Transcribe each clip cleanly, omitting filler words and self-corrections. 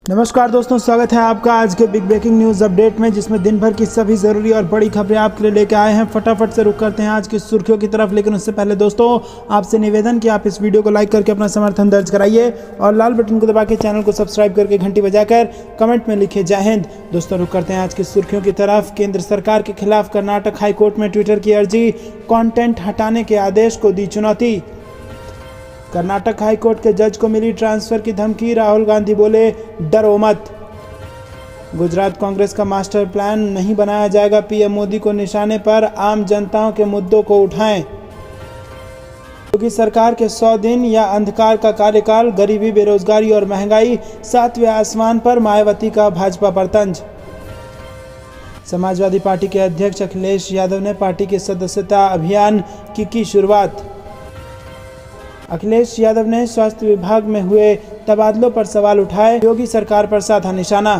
नमस्कार दोस्तों, स्वागत है आपका आज के बिग ब्रेकिंग न्यूज़ अपडेट में, जिसमें दिन भर की सभी ज़रूरी और बड़ी खबरें आपके लिए लेकर आए हैं। फटाफट से रुक करते हैं आज की सुर्खियों की तरफ, लेकिन उससे पहले दोस्तों आपसे निवेदन कि आप इस वीडियो को लाइक करके अपना समर्थन दर्ज कराइए और लाल बटन को दबा के चैनल को सब्सक्राइब करके घंटी बजाकर कमेंट में लिखिए जय हिंद। दोस्तों रुक करते हैं आज की सुर्खियों की तरफ। केंद्र सरकार के खिलाफ कर्नाटक हाईकोर्ट में ट्विटर की अर्जी, कंटेंट हटाने के आदेश को दी चुनौती। कर्नाटक हाईकोर्ट के जज को मिली ट्रांसफर की धमकी, राहुल गांधी बोले डरो मत। गुजरात कांग्रेस का मास्टर प्लान नहीं बनाया जाएगा, पीएम मोदी को निशाने पर, आम जनताओं के मुद्दों को उठाएं। योगी सरकार के 100 दिन या अंधकार का कार्यकाल, गरीबी, बेरोजगारी और महंगाई, 7वें आसमान पर, मायावती का भाजपा पर तंज। समाजवादी पार्टी के अध्यक्ष अखिलेश यादव ने पार्टी के सदस्यता अभियान की शुरुआत। अखिलेश यादव ने स्वास्थ्य विभाग में हुए तबादलों पर सवाल उठाए, योगी सरकार पर साधा निशाना।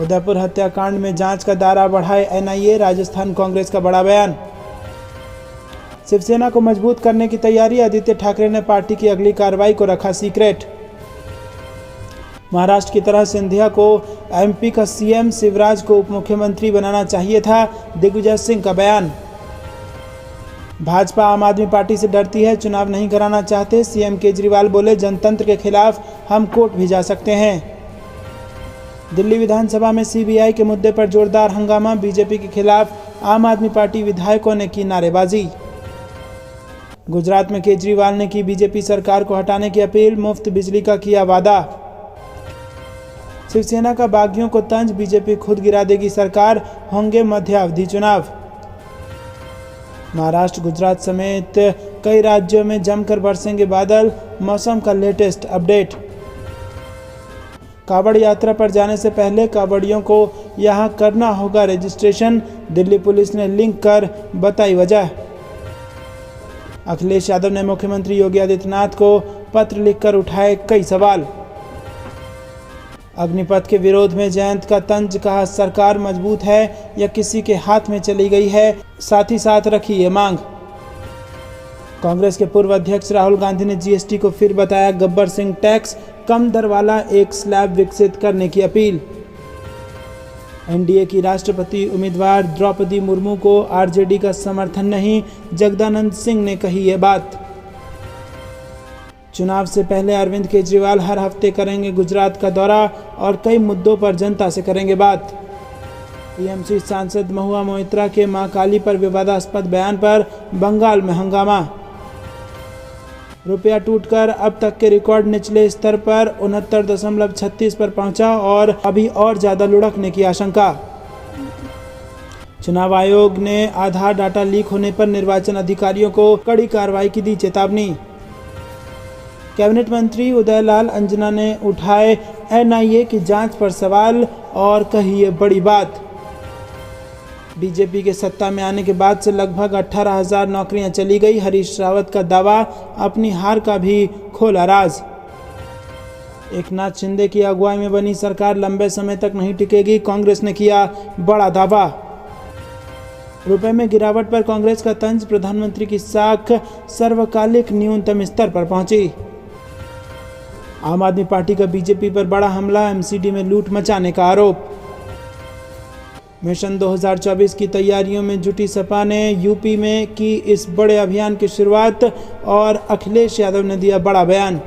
उदयपुर हत्याकांड में जांच का दायरा बढ़ाए एनआईए, राजस्थान कांग्रेस का बड़ा बयान। शिवसेना को मजबूत करने की तैयारी, आदित्य ठाकरे ने पार्टी की अगली कार्रवाई को रखा सीक्रेट। महाराष्ट्र की तरह सिंधिया को एमपी का सीएम, शिवराज को उप मुख्यमंत्री बनाना चाहिए था, दिग्विजय सिंह का बयान। भाजपा आम आदमी पार्टी से डरती है, चुनाव नहीं कराना चाहते, सीएम केजरीवाल बोले जनतंत्र के खिलाफ हम कोर्ट भी जा सकते हैं। दिल्ली विधानसभा में सीबीआई के मुद्दे पर जोरदार हंगामा, बीजेपी के खिलाफ आम आदमी पार्टी विधायकों ने की नारेबाजी। गुजरात में केजरीवाल ने की बीजेपी सरकार को हटाने की अपील, मुफ्त बिजली का किया वादा। शिवसेना का बागियों को तंज, बीजेपी खुद गिरा देगी सरकार, होंगे मध्यावधि चुनाव। महाराष्ट्र, गुजरात समेत कई राज्यों में जमकर बरसेंगे बादल, मौसम का लेटेस्ट अपडेट। कांवड़ यात्रा पर जाने से पहले कांवड़ियों को यहां करना होगा रजिस्ट्रेशन, दिल्ली पुलिस ने लिंक कर बताई वजह। अखिलेश यादव ने मुख्यमंत्री योगी आदित्यनाथ को पत्र लिखकर उठाए कई सवाल। अग्निपथ के विरोध में जयंत का तंज, कहा सरकार मजबूत है या किसी के हाथ में चली गई है, साथ ही साथ रखी ये मांग। कांग्रेस के पूर्व अध्यक्ष राहुल गांधी ने जीएसटी को फिर बताया गब्बर सिंह टैक्स, कम दर वाला एक स्लैब विकसित करने की अपील। एनडीए की राष्ट्रपति उम्मीदवार द्रौपदी मुर्मू को आरजेडी का समर्थन नहीं, जगदानंद सिंह ने कही ये बात। चुनाव से पहले अरविंद केजरीवाल हर हफ्ते करेंगे गुजरात का दौरा और कई मुद्दों पर जनता से करेंगे बात। टीएमसी सांसद महुआ मोइत्रा के मां काली पर विवादास्पद बयान पर बंगाल में हंगामा। रुपया टूटकर अब तक के रिकॉर्ड निचले स्तर पर 69.36 पर पहुंचा और अभी और ज्यादा लुढ़कने की आशंका। चुनाव आयोग ने आधार डाटा लीक होने पर निर्वाचन अधिकारियों को कड़ी कार्रवाई की दी चेतावनी। कैबिनेट मंत्री उदयलाल अंजना ने उठाए एनआईए की जांच पर सवाल और कही ये बड़ी बात। बीजेपी के सत्ता में आने के बाद से लगभग 18,000 नौकरियां चली गई, हरीश रावत का दावा, अपनी हार का भी खोला राज। एकनाथ शिंदे की अगुवाई में बनी सरकार लंबे समय तक नहीं टिकेगी, कांग्रेस ने किया बड़ा दावा। रुपए में गिरावट पर कांग्रेस का तंज, प्रधानमंत्री की साख सर्वकालिक न्यूनतम स्तर पर पहुंची। आम आदमी पार्टी का बीजेपी पर बड़ा हमला, एमसीडी में लूट मचाने का आरोप। मिशन 2024 की तैयारियों में जुटी सपा ने यूपी में की इस बड़े अभियान की शुरुआत और अखिलेश यादव ने दिया बड़ा बयान।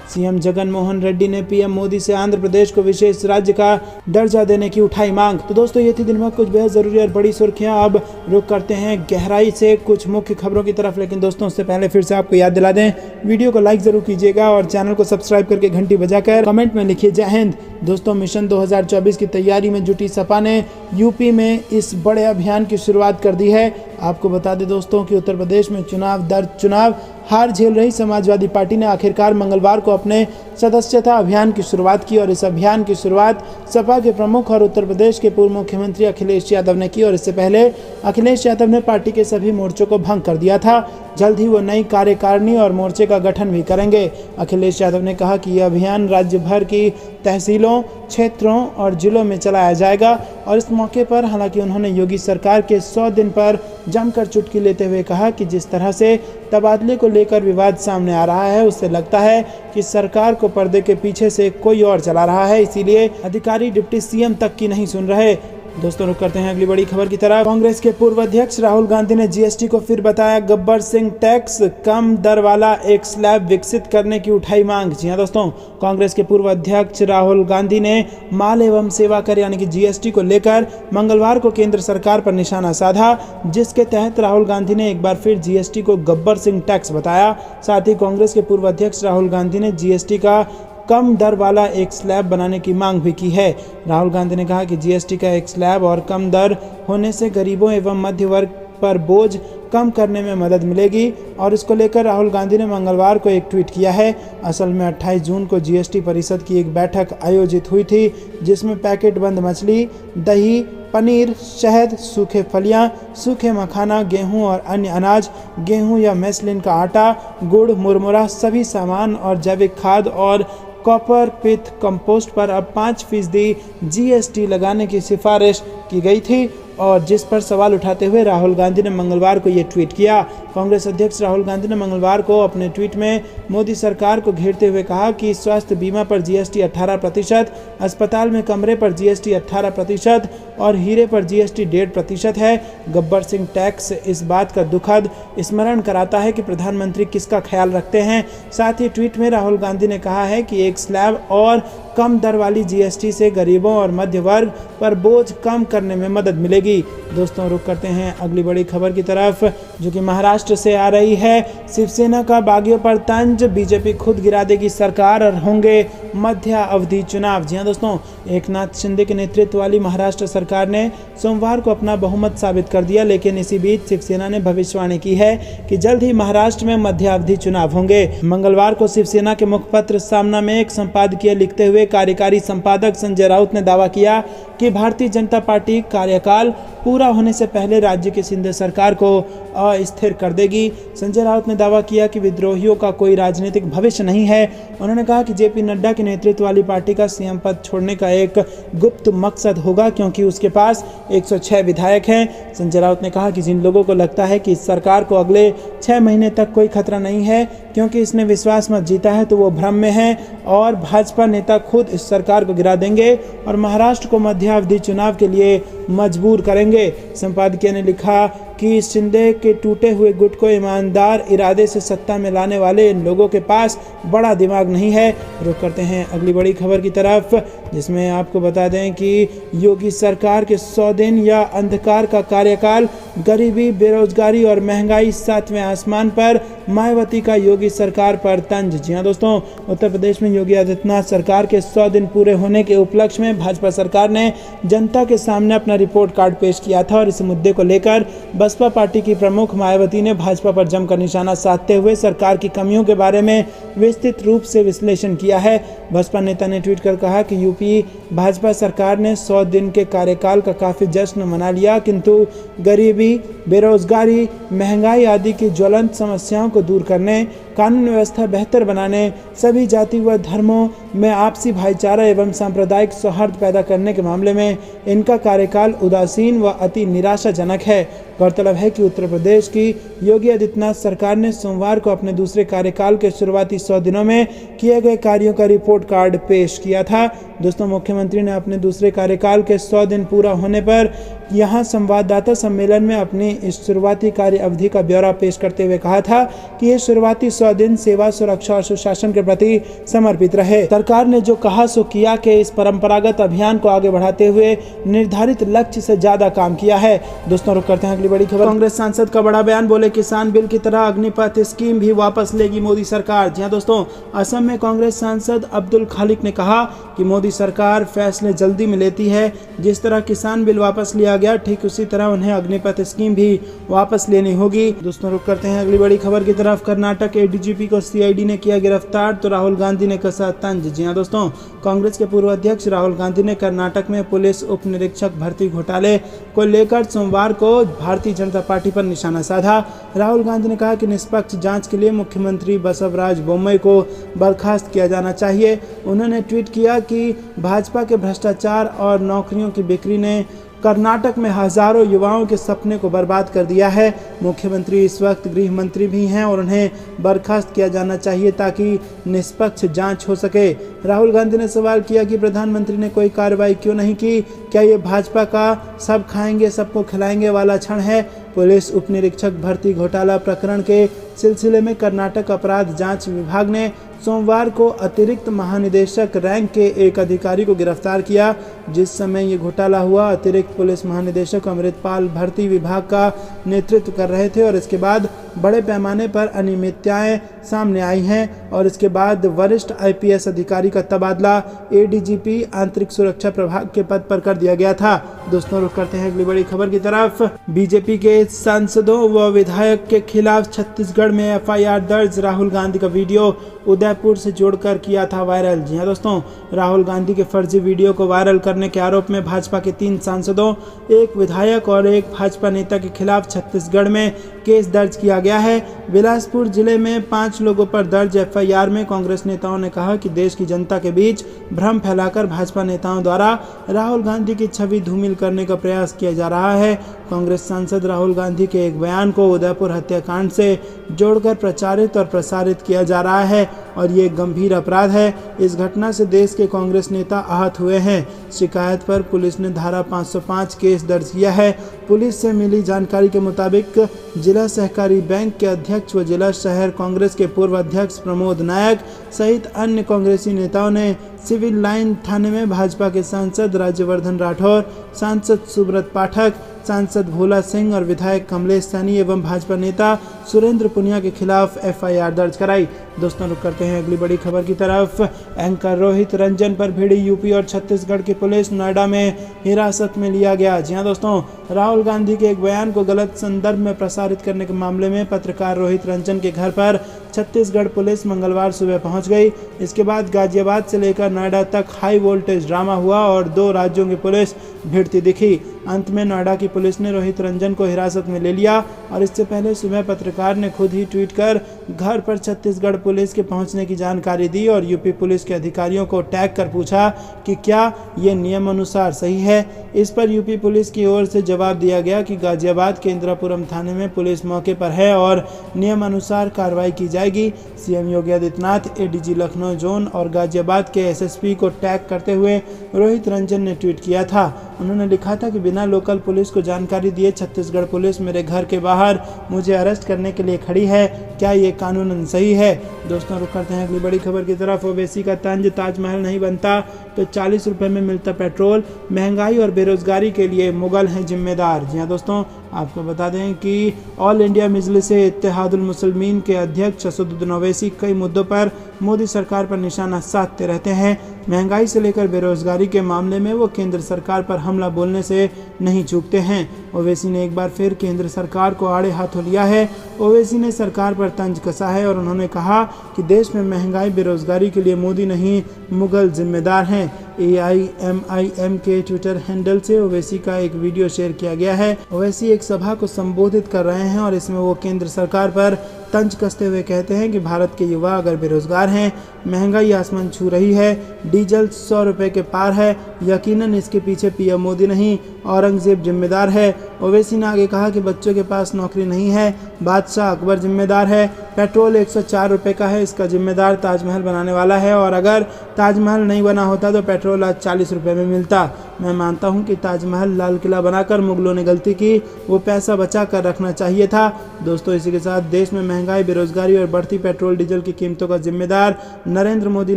सीएम जगन मोहन रेड्डी ने पीएम मोदी से आंध्र प्रदेश को विशेष राज्य का दर्जा देने की उठाई मांग। तो दोस्तों ये थी दिन भर कुछ बेहद जरूरी और बड़ी सुर्खियां। अब रुक करते हैं गहराई से कुछ मुख्य खबरों की तरफ, लेकिन दोस्तों उससे पहले फिर से आपको याद दिला दें, वीडियो को लाइक जरूर कीजिएगा और चैनल को सब्सक्राइब करके घंटी बजाकर कमेंट में लिखिए जय हिंद। दोस्तों मिशन 2024 की तैयारी में जुटी सपा ने यूपी में इस बड़े अभियान की शुरुआत कर दी है। आपको बता दें दोस्तों कि उत्तर प्रदेश में चुनाव दर चुनाव हार झेल रही समाजवादी पार्टी ने आखिरकार मंगलवार को अपने सदस्यता अभियान की शुरुआत की और इस अभियान की शुरुआत सपा के प्रमुख और उत्तर प्रदेश के पूर्व मुख्यमंत्री अखिलेश यादव ने की और इससे पहले अखिलेश यादव ने पार्टी के सभी मोर्चों को भंग कर दिया था। जल्द ही वो नई कार्यकारिणी और मोर्चे का गठन भी करेंगे। अखिलेश यादव ने कहा कि यह अभियान राज्य भर की तहसीलों, क्षेत्रों और जिलों में चलाया जाएगा और इस मौके पर हालांकि उन्होंने योगी सरकार के 100 दिन पर जमकर चुटकी लेते हुए कहा कि जिस तरह से तबादले को लेकर विवाद सामने आ रहा है, उससे लगता है कि सरकार को पर्दे के पीछे से कोई और चला रहा है, इसीलिए अधिकारी डिप्टी सीएम तक की नहीं सुन रहे। दोस्तों रुक करते हैं अगली बड़ी खबर की तरफ। कांग्रेस के पूर्व अध्यक्ष राहुल गांधी ने जीएसटी को फिर बताया गब्बर सिंह टैक्स, कम दर वाला एक स्लैब विकसित करने की उठाई मांग। जी हां दोस्तों, कांग्रेस के पूर्व अध्यक्ष राहुल गांधी ने माल एवं सेवा कर यानी कि जीएसटी को लेकर मंगलवार को केंद्र सरकार पर निशाना साधा, जिसके तहत राहुल गांधी ने एक बार फिर जीएसटी को गब्बर सिंह टैक्स बताया। साथ ही कांग्रेस के पूर्व अध्यक्ष राहुल गांधी ने जीएसटी का कम दर वाला एक स्लैब बनाने की मांग भी की है। राहुल गांधी ने कहा कि जीएसटी का एक स्लैब और कम दर होने से गरीबों एवं मध्य वर्ग पर बोझ कम करने में मदद मिलेगी और इसको लेकर राहुल गांधी ने मंगलवार को एक ट्वीट किया है। असल में 28 जून को जीएसटी परिषद की एक बैठक आयोजित हुई थी, जिसमें पैकेट बंद मछली, दही, पनीर, शहद, सूखे फलियां, सूखे मखाना, गेहूं और अन्य अनाज, गेहूं या मैसलिन का आटा, गुड़, मुरमुरा, सभी सामान और जैविक खाद और कॉपर पिथ कंपोस्ट पर अब 5% जीएसटी लगाने की सिफारिश की गई थी, और जिस पर सवाल उठाते हुए राहुल गांधी ने मंगलवार को ये ट्वीट किया। कांग्रेस अध्यक्ष राहुल गांधी ने मंगलवार को अपने ट्वीट में मोदी सरकार को घेरते हुए कहा कि स्वास्थ्य बीमा पर जीएसटी 18%, अस्पताल में कमरे पर जीएसटी 18% और हीरे पर जीएसटी 1.5% है। गब्बर सिंह टैक्स इस बात का दुखद स्मरण कराता है कि प्रधानमंत्री किसका ख्याल रखते हैं। साथ ही ट्वीट में राहुल गांधी ने कहा है कि एक स्लैब और कम दर वाली जीएसटी से गरीबों और मध्य वर्ग पर बोझ कम करने में मदद मिलेगी। दोस्तों रुक करते हैं अगली बड़ी खबर की तरफ, जो कि महाराष्ट्र से आ रही है। शिवसेना का बागियों पर तंज, बीजेपी खुद गिरा देगी सरकार और होंगे मध्य अवधि चुनाव। जी हां दोस्तों, एकनाथ शिंदे के नेतृत्व वाली महाराष्ट्र सरकार ने सोमवार को अपना बहुमत साबित कर दिया, लेकिन इसी बीच शिवसेना ने भविष्यवाणी की है कि जल्द ही महाराष्ट्र में मध्य अवधि चुनाव होंगे। मंगलवार को शिवसेना के मुखपत्र सामना में एक संपादकीय लिखते हुए कार्यकारी संपादक संजय राउत ने दावा किया कि भारतीय जनता पार्टी कार्यकाल पूरा होने से पहले राज्य की शिंदे सरकार को अस्थिर कर देगी। संजय राउत ने दावा किया कि विद्रोहियों का कोई राजनीतिक भविष्य नहीं है। उन्होंने कहा कि जेपी नड्डा के नेतृत्व वाली पार्टी का सीएम पद छोड़ने का एक गुप्त मकसद होगा, क्योंकि उसके पास 106 विधायक हैं। संजय राउत ने कहा कि जिन लोगों को लगता है कि इस सरकार को अगले 6 महीने तक कोई खतरा नहीं है क्योंकि इसने विश्वास मत जीता है, तो वो भ्रम में है और भाजपा नेता खुद इस सरकार को गिरा देंगे और महाराष्ट्र को मध्यावधि चुनाव के लिए मजबूर करेंगे। संपादकीय ने लिखा कि शिंदे के टूटे हुए गुट को ईमानदार इरादे से सत्ता में लाने वाले इन लोगों के पास बड़ा दिमाग नहीं है। रुक करते हैं अगली बड़ी खबर की तरफ, जिसमें आपको बता दें कि योगी सरकार के 100 दिन या अंधकार का कार्यकाल, गरीबी, बेरोजगारी और महंगाई 7वें आसमान पर, मायावती का योगी सरकार पर तंज। जी हां दोस्तों, उत्तर प्रदेश में योगी आदित्यनाथ सरकार के 100 दिन पूरे होने के उपलक्ष्य में भाजपा सरकार ने जनता के सामने अपना रिपोर्ट कार्ड पेश किया था और इस मुद्दे को लेकर बसपा पार्टी की प्रमुख मायावती ने भाजपा पर जमकर निशाना साधते हुए सरकार की कमियों के बारे में विस्तृत रूप से विश्लेषण किया है। बसपा नेता ने ट्वीट कर कहा कि यूपी भाजपा सरकार ने 100 दिन के कार्यकाल का काफी जश्न मना लिया, किंतु गरीबी, बेरोजगारी, महंगाई आदि की ज्वलंत समस्याओं को दूर करने, कानून व्यवस्था बेहतर बनाने, सभी जाति व धर्मों में आपसी भाईचारा एवं सांप्रदायिक सौहार्द पैदा करने के मामले में इनका कार्यकाल उदासीन व अति निराशाजनक है। गौरतलब है कि उत्तर प्रदेश की योगी आदित्यनाथ सरकार ने सोमवार को अपने दूसरे कार्यकाल के शुरुआती 100 दिनों में किए गए कार्यों का रिपोर्ट कार्ड पेश किया था। दोस्तों, मुख्यमंत्री ने अपने दूसरे कार्यकाल के 100 दिन पूरा होने पर यहां संवाददाता सम्मेलन में अपनी इस शुरुआती कार्य अवधि का ब्यौरा पेश करते हुए कहा था कि ये शुरुआती 100 दिन सेवा, सुरक्षा और सुशासन के प्रति समर्पित रहे। सरकार ने जो कहा सो किया के इस परंपरागत अभियान को आगे बढ़ाते हुए निर्धारित लक्ष्य से ज्यादा काम किया है। दोस्तों रुक करते हैं अगली बड़ी खबर। कांग्रेस सांसद का बड़ा बयान, बोले किसान बिल की तरह अग्निपथ स्कीम भी वापस लेगी मोदी सरकार। जी हां दोस्तों, असम में कांग्रेस सांसद अब्दुल खालिक ने कहा कि मोदी सरकार फैसले जल्दी में लेती है। जिस तरह किसान बिल वापस लिया गया, ठीक उसी तरह उन्हें अग्निपथ स्कीम भी वापस लेनी होगी। दोस्तों रुक करते हैं अगली बड़ी खबर की तरफ। कर्नाटक के डीजीपी को सीआईडी ने किया गिरफ्तार, तो राहुल गांधी ने कसा तंज। जी हां दोस्तों, कांग्रेस के पूर्व अध्यक्ष राहुल गांधी ने कर्नाटक में पुलिस उप निरीक्षक भर्ती घोटाले को लेकर सोमवार को भारतीय जनता पार्टी पर निशाना साधा। राहुल गांधी ने कहा कि निष्पक्ष जांच के लिए मुख्यमंत्री बसवराज बोम्मई को बर्खास्त किया जाना चाहिए। उन्होंने ट्वीट किया कि भाजपा के भ्रष्टाचार और नौकरियों की बिक्री ने कर्नाटक में हजारों युवाओं के सपने को बर्बाद कर दिया है। मुख्यमंत्री इस वक्त गृह मंत्री भी हैं और उन्हें बर्खास्त किया जाना चाहिए ताकि निष्पक्ष जांच हो सके। राहुल गांधी ने सवाल किया कि प्रधानमंत्री ने कोई कार्रवाई क्यों नहीं की, क्या ये भाजपा का सब खाएंगे सबको खिलाएंगे वाला क्षण है। पुलिस उप निरीक्षक भर्ती घोटाला प्रकरण के सिलसिले में कर्नाटक अपराध जांच विभाग ने सोमवार को अतिरिक्त महानिदेशक रैंक के एक अधिकारी को गिरफ्तार किया। जिस समय ये घोटाला हुआ, अतिरिक्त पुलिस महानिदेशक अमृतपाल भर्ती विभाग का नेतृत्व कर रहे थे और इसके बाद बड़े पैमाने पर अनियमितताएं सामने आई हैं और इसके बाद वरिष्ठ आईपीएस अधिकारी का तबादला एडीजीपी आंतरिक सुरक्षा प्रभाग के पद पर कर दिया गया था। दोस्तों, रुक करते हैं अगली बड़ी खबर की तरफ। बीजेपी के सांसदों व विधायक के खिलाफ छत्तीसगढ़ में एफआईआर दर्ज। राहुल गांधी का वीडियो उदयपुर से जोड़कर किया था वायरल। जी हां दोस्तों, राहुल गांधी के फर्जी वीडियो को वायरल करने के आरोप में भाजपा के 3 सांसदों, 1 विधायक और 1 भाजपा नेता के खिलाफ छत्तीसगढ़ में केस दर्ज किया गया है। बिलासपुर जिले में 5 लोगों पर दर्ज एफआईआर में कांग्रेस नेताओं ने कहा कि देश की जनता के बीच भ्रम फैलाकर भाजपा नेताओं द्वारा राहुल गांधी की छवि धूमिल करने का प्रयास किया जा रहा है। कांग्रेस सांसद राहुल गांधी के एक बयान को उदयपुर हत्याकांड से जोड़कर प्रचारित और प्रसारित किया जा रहा है और ये गंभीर अपराध है। इस घटना से देश के कांग्रेस नेता आहत हुए हैं। शिकायत पर पुलिस ने धारा 505 केस दर्ज किया है। पुलिस से मिली जानकारी के मुताबिक जिला सहकारी बैंक के अध्यक्ष व जिला शहर कांग्रेस के पूर्व अध्यक्ष प्रमोद नायक सहित अन्य कांग्रेसी नेताओं ने सिविल लाइन थाने में भाजपा के सांसद राज्यवर्धन राठौर, सांसद सुब्रत पाठक, सांसद भोला सिंह और विधायक कमलेश सैनी एवं भाजपा नेता सुरेंद्र पुनिया के खिलाफ एफआईआर दर्ज कराई। दोस्तों, रुक करते हैं अगली बड़ी खबर की तरफ। एंकर रोहित रंजन पर भिड़ी यूपी और छत्तीसगढ़ की पुलिस, नोएडा में हिरासत में लिया गया। जी हां दोस्तों, राहुल गांधी के एक बयान को गलत संदर्भ में प्रसारित करने के मामले में पत्रकार रोहित रंजन के घर पर छत्तीसगढ़ पुलिस मंगलवार सुबह पहुंच गई। इसके बाद गाजियाबाद से लेकर नोएडा तक हाई वोल्टेज ड्रामा हुआ और 2 राज्यों की पुलिस भिड़ती दिखी। अंत में नोएडा की पुलिस ने रोहित रंजन को हिरासत में ले लिया और इससे पहले सुबह पत्रकार ने खुद ही ट्वीट कर घर पर छत्तीसगढ़ पुलिस के पहुंचने की जानकारी दी और यूपी पुलिस के अधिकारियों को टैग कर पूछा कि क्या ये नियम अनुसार सही है। इस पर यूपी पुलिस की ओर से जवाब दिया गया कि गाजियाबाद के इंदिरापुरम थाने में पुलिस मौके पर है और नियम अनुसार कार्रवाई की जाएगी। CM Yogi Adityanath, ADG Lucknow zone और गाजियाबाद के एसएसपी को टैग करते हुए रोहित रंजन ने ट्वीट किया था। उन्होंने लिखा था कि बिना लोकल पुलिस को जानकारी दिए छत्तीसगढ़ पुलिस मेरे घर के बाहर मुझे अरेस्ट करने के लिए खड़ी है, क्या ये कानूनन सही है। दोस्तों, रुक करते हैं अगली बड़ी खबर की तरफ। ओवैसी का तंज, ताजमहल नहीं बनता तो 40 रुपए में मिलता पेट्रोल, महंगाई और बेरोजगारी के लिए मुगल हैं जिम्मेदार। जी हाँ दोस्तों, आपको बता दें कि ऑल इंडिया मजलिस-ए-इत्तेहादुल मुस्लिमीन के अध्यक्ष असदुद्दीन ओवैसी कई मुद्दों पर मोदी सरकार पर निशाना साधते रहते हैं। महंगाई से लेकर बेरोजगारी के मामले में वो केंद्र सरकार पर हमला बोलने से नहीं चूकते हैं। ओवैसी ने एक बार फिर केंद्र सरकार को आड़े हाथों लिया है। ओवैसी ने सरकार पर तंज कसा है और उन्होंने कहा कि देश में महंगाई बेरोजगारी के लिए मोदी नहीं मुगल जिम्मेदार हैं। AIMIM के ट्विटर हैंडल से ओवैसी का एक वीडियो शेयर किया गया है। ओवैसी एक सभा को संबोधित कर रहे हैं और इसमें वो केंद्र सरकार पर तंज कसते हुए कहते हैं कि भारत के युवा अगर बेरोजगार हैं, महंगाई आसमान छू रही है, डीजल 100 रुपये के पार है, यकीनन इसके पीछे पीएम मोदी नहीं औरंगजेब जिम्मेदार है। ओवैसी ने आगे कहा कि बच्चों के पास नौकरी नहीं है, बादशाह अकबर जिम्मेदार है, पेट्रोल 104 रुपये का है, इसका जिम्मेदार ताजमहल बनाने वाला है और अगर ताजमहल नहीं बना होता तो पेट्रोल आज 40 रुपये में मिलता। मैं मानता हूं कि ताजमहल लाल किला बनाकर मुगलों ने गलती की, वो पैसा बचा कर रखना चाहिए था। दोस्तों, इसी के साथ देश में महंगाई, बेरोजगारी और बढ़ती पेट्रोल डीजल की कीमतों का जिम्मेदार नरेंद्र मोदी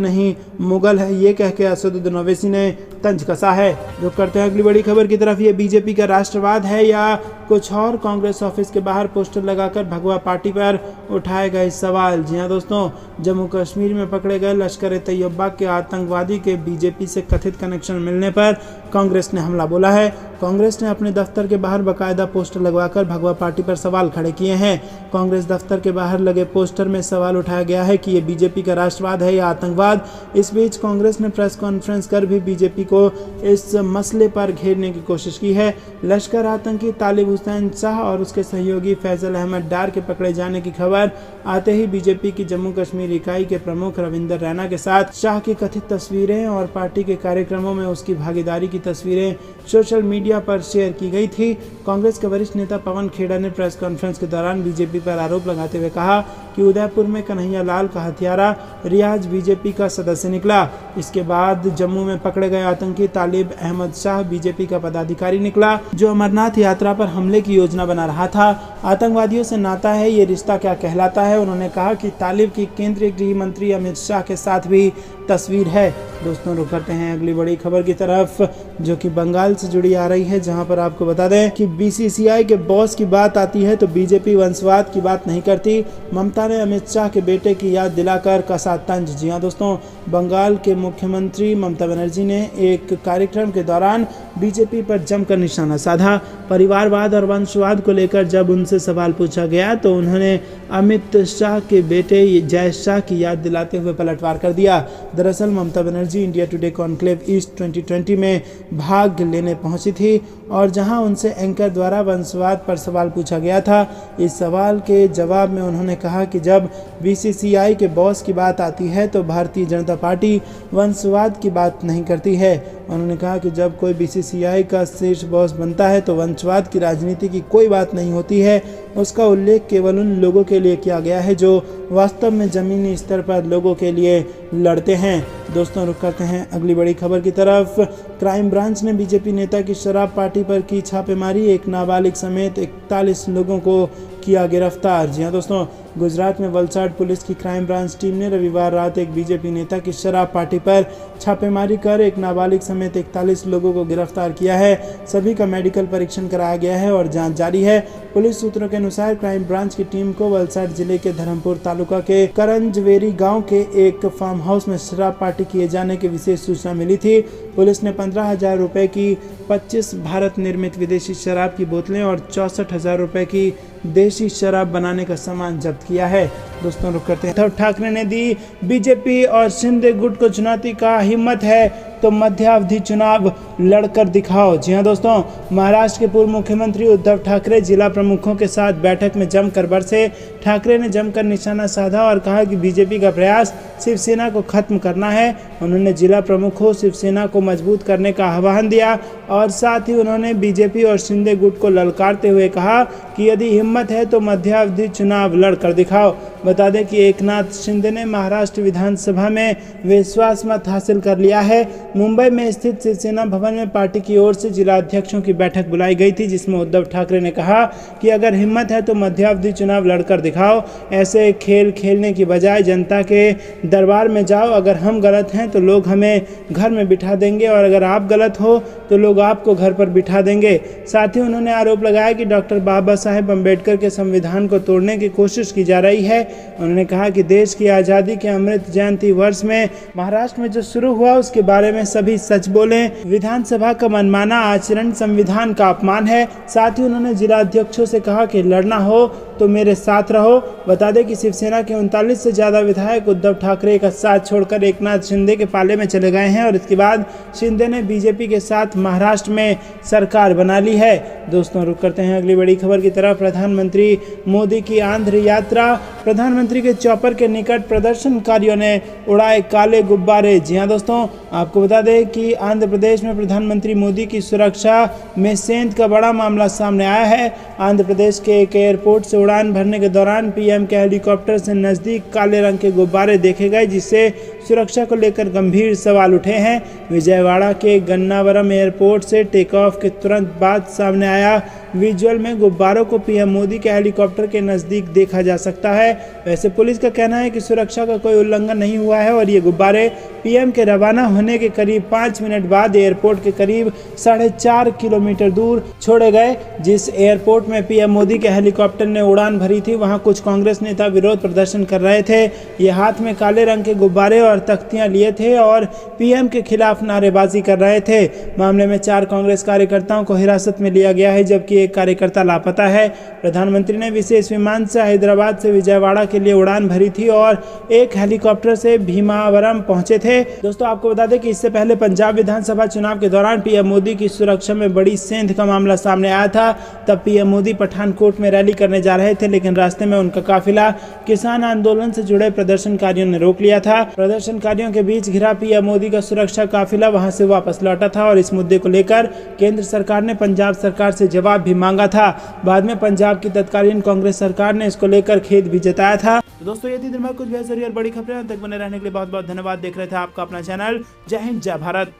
नहीं मुगल है, ये कह के असदुद्दीन ओवैसी ने तंज कसा है। जो करते हैं अगली बड़ी खबर की तरफ। ये बीजेपी का राष्ट्रवाद है या कुछ और? कांग्रेस ऑफिस के बाहर पोस्टर लगाकर भगवा पार्टी पर उठाए गए सवाल। जी हां दोस्तों, जम्मू कश्मीर में पकड़े गए लश्कर-ए-तैयबा के आतंकवादी के बीजेपी से कथित कनेक्शन मिलने पर कांग्रेस ने हमला बोला है। कांग्रेस ने अपने दफ्तर के बाहर बाकायदा पोस्टर लगवाकर भगवा पार्टी पर सवाल खड़े किए हैं। कांग्रेस दफ्तर के बाहर लगे पोस्टर में सवाल उठाया गया है कि ये बीजेपी का राष्ट्रवाद है या आतंकवाद। इस बीच कांग्रेस ने प्रेस कॉन्फ्रेंस कर भी बीजेपी को इस मसले पर घेरने की कोशिश की है। लश्कर आतंकी तालिब हुसैन शाह और उसके सहयोगी फैजल अहमद डार के पकड़े जाने की खबर आते ही बीजेपी की जम्मू कश्मीर इकाई के प्रमुख रविंदर रैना के साथ शाह की कथित तस्वीरें और पार्टी के कार्यक्रमों में उसकी भागीदारी की तस्वीरें सोशल मीडिया पर शेयर की गई थी। कांग्रेस के वरिष्ठ नेता पवन खेड़ा ने प्रेस कॉन्फ्रेंस के दौरान बीजेपी पर आरोप लगाते हुए कहा कि उदयपुर में कन्हैया लाल का हत्यारा रियाज बीजेपी का सदस्य निकला। इसके बाद जम्मू में पकड़े गए आतंकी तालिब अहमद शाह बीजेपी का पदाधिकारी निकला, जो अमरनाथ यात्रा पर हमले की योजना बना रहा था। आतंकवादियों से नाता है, ये रिश्ता क्या कहलाता है। उन्होंने कहा कि तालिब की केंद्रीय गृह मंत्री अमित शाह के साथ भी तस्वीर है। दोस्तों रुक करते हैं अगली बड़ी खबर की तरफ, जो कि बंगाल से जुड़ी आ रही है, जहां पर आपको बता दें कि बीसीसीआई के बॉस की बात आती है तो बीजेपी वंशवाद की बात नहीं करती। ममता ने अमित शाह के बेटे की याद दिलाकर कसा तंज। जी हां दोस्तों, बंगाल के मुख्यमंत्री ममता बनर्जी ने एक कार्यक्रम के दौरान बीजेपी पर जमकर निशाना साधा। परिवारवाद और वंशवाद को लेकर जब उनसे सवाल पूछा गया तो उन्होंने अमित शाह के बेटे जय शाह की याद दिलाते हुए पलटवार कर दिया। दरअसल Mamata Banerjee India Today Conclave East 2020 में भाग लेने पहुंची थी और जहां उनसे एंकर द्वारा वंशवाद पर सवाल पूछा गया था। इस सवाल के जवाब में उन्होंने कहा कि जब बीसीसीआई के बॉस की बात आती है तो भारतीय जनता पार्टी वंशवाद की बात नहीं करती है। उन्होंने कहा कि जब कोई बीसीसीआई का शीर्ष बॉस बनता है तो वंशवाद की राजनीति की कोई बात नहीं होती है। उसका उल्लेख केवल उन लोगों के लिए किया गया है जो वास्तव में जमीनी स्तर पर लोगों के लिए लड़ते हैं। दोस्तों रुक करते हैं अगली बड़ी खबर की तरफ। क्राइम ब्रांच ने बीजेपी नेता की शराब पार्टी पर की छापेमारी, एक नाबालिग समेत 41 लोगों को किया गिरफ्तार। जी हां दोस्तों, गुजरात में वलसाड पुलिस की क्राइम ब्रांच टीम ने रविवार रात एक बीजेपी नेता की शराब पार्टी पर छापेमारी कर एक नाबालिग समेत 41 लोगों को गिरफ्तार किया है। सभी का मेडिकल परीक्षण कराया गया है और जांच जारी है। पुलिस सूत्रों के अनुसार क्राइम ब्रांच की टीम को वलसाड जिले के धर्मपुर तालुका के करंजवेरी गांव के एक फार्म हाउस में शराब पार्टी किए जाने की विशेष सूचना मिली थी। पुलिस ने 15,000 रुपए की 25 भारत निर्मित विदेशी शराब की बोतलें और 64,000 रुपए की देशी शराब बनाने का सामान जब्त किया है। दोस्तों रुक करते हैं। उद्धव ठाकरे ने दी बीजेपी और शिंदे गुट को चुनौती, का हिम्मत है तो मध्यावधि चुनाव लड़कर दिखाओ। जी हां दोस्तों, महाराष्ट्र के पूर्व मुख्यमंत्री उद्धव ठाकरे जिला प्रमुखों के साथ बैठक में जमकर बरसे। ठाकरे ने जमकर निशाना साधा और कहा कि बीजेपी का प्रयास शिवसेना को खत्म करना है। उन्होंने जिला प्रमुखों शिवसेना को मजबूत करने का आह्वान दिया और साथ ही उन्होंने बीजेपी और शिंदे गुट को ललकारते हुए कहा कि यदि हिम्मत है तो मध्यावधि चुनाव लड़कर दिखाओ। बता दें कि एकनाथ शिंदे ने महाराष्ट्र विधानसभा में विश्वास मत हासिल कर लिया है। मुंबई में स्थित शिवसेना भवन में पार्टी की ओर से जिला अध्यक्षों की बैठक बुलाई गई थी, जिसमें उद्धव ठाकरे ने कहा कि अगर हिम्मत है तो मध्यावधि चुनाव लड़कर दिखाओ। ऐसे खेल खेलने की बजाय जनता के दरबार में जाओ। अगर हम गलत हैं तो लोग हमें घर में बिठा देंगे और अगर आप गलत हो तो लोग आपको घर पर बिठा देंगे। साथ ही उन्होंने आरोप लगाया कि डॉक्टर बाबा साहेब अम्बेडकर के संविधान को तोड़ने की कोशिश की जा रही है। उन्होंने कहा कि देश की आज़ादी के अमृत जयंती वर्ष में महाराष्ट्र में जो शुरू हुआ उसके बारे में सभी सच बोलें। विधानसभा का मनमाना आचरण संविधान का अपमान है। साथ ही उन्होंने जिला अध्यक्षों से कहा कि लड़ना हो तो मेरे साथ रहो। बता दें कि शिवसेना के 39 से ज़्यादा विधायक उद्धव ठाकरे का साथ छोड़कर एकनाथ शिंदे के पाले में चले गए हैं और इसके बाद शिंदे ने बीजेपी के साथ महाराष्ट्र में सरकार बना ली है। दोस्तों रुक करते हैं अगली बड़ी खबर की तरफ। प्रधानमंत्री मोदी की आंध्र यात्रा। प्रधानमंत्री के चौपर के निकट प्रदर्शनकारियों ने उड़ाए काले गुब्बारे। जी हां दोस्तों, आपको बता दें कि आंध्र प्रदेश में प्रधानमंत्री मोदी की सुरक्षा में सेंध का बड़ा मामला सामने आया है। आंध्र प्रदेश के एक एयरपोर्ट से उड़ान भरने के दौरान पीएम के हेलीकॉप्टर से नज़दीक काले रंग के गुब्बारे देखे गए, जिससे सुरक्षा को लेकर गंभीर सवाल उठे हैं। विजयवाड़ा के गन्नावरम एयरपोर्ट से टेक ऑफ के तुरंत बाद सामने आया विजुअल में गुब्बारों को पीएम मोदी के हेलीकॉप्टर के नज़दीक देखा जा सकता है। वैसे पुलिस का कहना है कि सुरक्षा का कोई उल्लंघन नहीं हुआ है और ये गुब्बारे पीएम के रवाना होने के करीब 5 मिनट बाद एयरपोर्ट के करीब 4.5 किलोमीटर दूर छोड़े गए। जिस एयरपोर्ट में पीएम मोदी के हेलीकॉप्टर ने उड़ान भरी थी वहां कुछ कांग्रेस नेता विरोध प्रदर्शन कर रहे थे। ये हाथ में काले रंग के गुब्बारे और तख्तियां लिए थे और पीएम के खिलाफ नारेबाजी कर रहे थे। मामले में 4 कांग्रेस कार्यकर्ताओं को हिरासत में लिया गया है, जबकि एक कार्यकर्ता लापता है। प्रधानमंत्री ने विशेष विमान से हैदराबाद से विजयवाड़ा के लिए उड़ान भरी थी और एक हेलीकॉप्टर से भीमावरम पहुंचे थे। दोस्तों आपको बता दें कि इससे पहले पंजाब विधानसभा चुनाव के दौरान पीएम मोदी की सुरक्षा में बड़ी सेंध का मामला सामने आया था। तब पीएम मोदी पठानकोट में रैली करने जा रहे थे, लेकिन रास्ते में उनका काफिला किसान आंदोलन से जुड़े प्रदर्शनकारियों ने रोक लिया था। प्रदर्शनकारियों के बीच घिरा पीएम मोदी का सुरक्षा काफिला वहां से वापस लौटा था और इस मुद्दे को लेकर केंद्र सरकार ने पंजाब सरकार से जवाब भी मांगा था। बाद में पंजाब की तत्कालीन कांग्रेस सरकार ने इसको लेकर खेद भी जताया था। तो दोस्तों ये थी दिन भर कुछ बेहद और बड़ी खबरें। तक बने रहने के लिए बहुत बहुत धन्यवाद। देख रहे थे आपका अपना चैनल जय हिंद जय भारत।